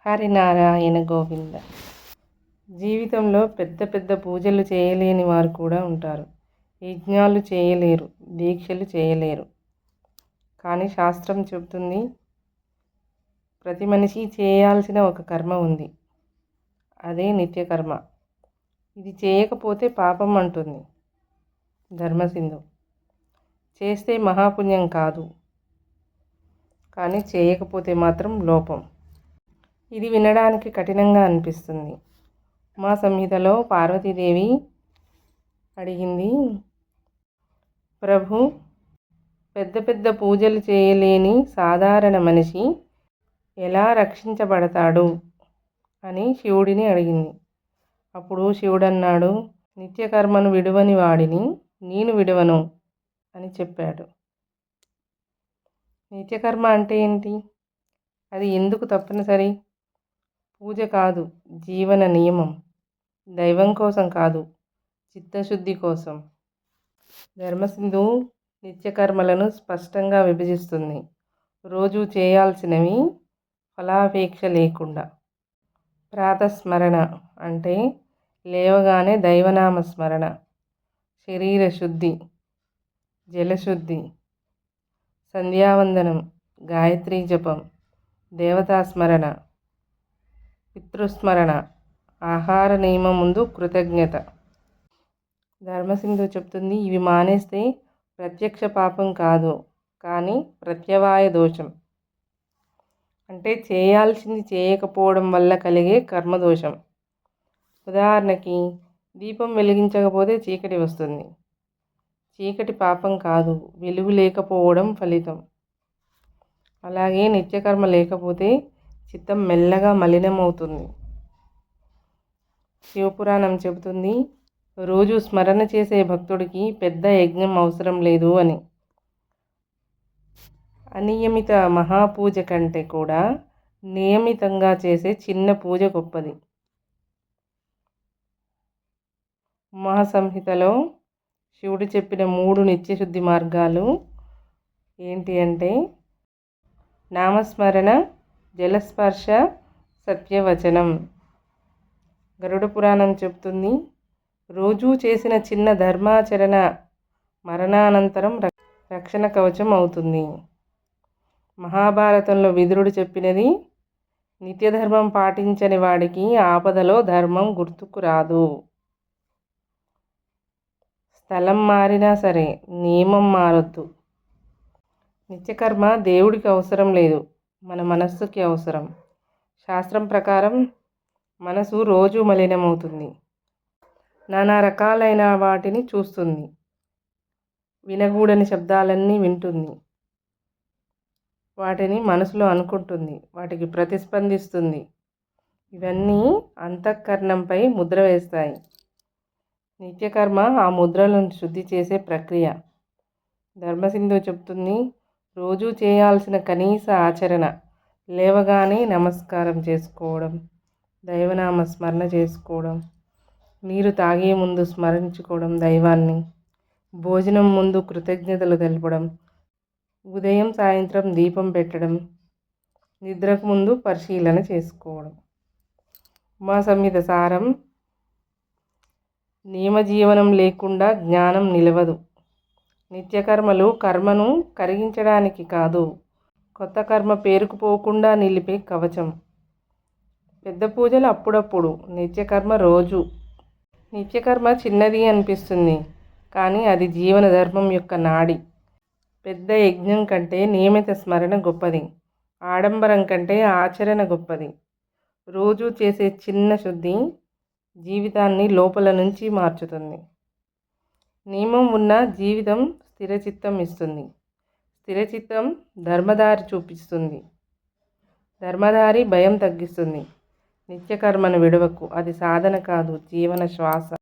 హరినారాయణ గోవింద. జీవితంలో పెద్ద పెద్ద పూజలు చేయలేని వారు కూడా ఉంటారు. యజ్ఞాలు చేయలేరు, దీక్షలు చేయలేరు. కానీ శాస్త్రం చెబుతుంది, ప్రతి మనిషి చేయాల్సిన ఒక కర్మ ఉంది. అదే నిత్యకర్మ. ఇది చేయకపోతే పాపం అంటుంది ధర్మసింధు. చేస్తే మహాపుణ్యం కాదు, కానీ చేయకపోతే మాత్రం లోపం. ఇది వినడానికి కఠినంగా అనిపిస్తుంది. ఉమా సంహితలో పార్వతీదేవి అడిగింది, ప్రభు, పెద్ద పెద్ద పూజలు చేయలేని సాధారణ మనిషి ఎలా రక్షించబడతాడు అని శివుడిని అడిగింది. అప్పుడు శివుడన్నాడు, నిత్యకర్మను విడువని వాడిని నేను విడువను అని చెప్పాడు. నిత్యకర్మ అంటే ఏంటి? అది ఎందుకు తప్పనిసరి? పూజ కాదు, జీవన నియమం. దైవం కోసం కాదు, చిత్తశుద్ధి కోసం. ధర్మసింధు నిత్యకర్మలను స్పష్టంగా విభజిస్తుంది. రోజు చేయాల్సినవి ఫలాపేక్ష లేకుండా. ప్రాతస్మరణ అంటే లేవగానే దైవనామ స్మరణ, శరీర శుద్ధి, జలశుద్ధి, సంధ్యావందనం, గాయత్రీ జపం, దేవతాస్మరణ, పితృస్మరణ, ఆహార నియమం ముందు కృతజ్ఞత. ధర్మసింధు చెప్తుంది, ఇవి మానేస్తే ప్రత్యక్ష పాపం కాదు, కానీ ప్రత్యవాయ దోషం. అంటే చేయాల్సింది చేయకపోవడం వల్ల కలిగే కర్మదోషం. ఉదాహరణకి, దీపం వెలిగించకపోతే చీకటి వస్తుంది. చీకటి పాపం కాదు, వెలుగు లేకపోవడం ఫలితం. అలాగే నిత్యకర్మ లేకపోతే చిత్తం మెల్లగా మలినమవుతుంది. శివపురాణం చెబుతుంది, రోజు స్మరణ చేసే భక్తుడికి పెద్ద యజ్ఞం అవసరం లేదు అని. అనియమిత మహాపూజ కంటే కూడా నియమితంగా చేసే చిన్న పూజ గొప్పది. మహాసంహితలో శివుడు చెప్పిన 3 నిత్యశుద్ధి మార్గాలు ఏంటి అంటే, నామస్మరణ, జలస్పర్శ, సత్యవచనం. గరుడ పురాణం చెబుతుంది, రోజూ చేసిన చిన్న ధర్మాచరణ మరణానంతరం రక్షణ కవచం అవుతుంది. మహాభారతంలో విదురుడు చెప్పినది, నిత్యధర్మం పాటించని వాడికి ఆపదలో ధర్మం గుర్తుకు రాదు. స్థలం మారినా సరే నియమం మారొద్దు. నిత్యకర్మ దేవుడికి అవసరం లేదు, మన మనస్సుకి అవసరం. శాస్త్రం ప్రకారం మనసు రోజు మలినమవుతుంది. నానా రకాలైన వాటిని చూస్తుంది, వినకూడని శబ్దాలన్నీ వింటుంది, వాటిని మనసులో అనుకుంటుంది, వాటికి ప్రతిస్పందిస్తుంది. ఇవన్నీ అంతఃకరణంపై ముద్ర వేస్తాయి. నిత్యకర్మ ఆ ముద్రలను శుద్ధి చేసే ప్రక్రియ. ధర్మసింధు చెప్తుంది, రోజు చేయాల్సిన కనీస ఆచరణ లేవగానే నమస్కారం చేసుకోవడం, దైవనామ స్మరణ చేసుకోవడం, నీరు తాగే ముందు స్మరించుకోవడం దైవాన్ని, భోజనం ముందు కృతజ్ఞతలు తెలపడం, ఉదయం సాయంత్రం దీపం పెట్టడం, నిద్రకు ముందు పరిశీలన చేసుకోవడం. ఉమా సంహిత సారం, నియమజీవనం లేకుండా జ్ఞానం నిలవదు. నిత్యకర్మలు కర్మను కరిగించడానికి కాదు, కొత్త కర్మ పేరుకుపోకుండా నిలిపే కవచం. పెద్ద పూజలు అప్పుడప్పుడు, నిత్యకర్మ రోజు. నిత్యకర్మ చిన్నది అనిపిస్తుంది, కానీ అది జీవన ధర్మం యొక్క నాడి. పెద్ద యజ్ఞం కంటే నియమిత స్మరణ గొప్పది, ఆడంబరం కంటే ఆచరణ గొప్పది. రోజు చేసే చిన్న శుద్ధి జీవితాన్ని లోపల నుంచి మార్చుతుంది. నియమం ఉన్న జీవితం స్థిరచిత్తం ఇస్తుంది. స్థిరచిత్తం ధర్మదారి చూపిస్తుంది. ధర్మదారి భయం తగ్గిస్తుంది. నిత్యకర్మను విడవకు, అది సాధన కాదు, జీవన శ్వాస.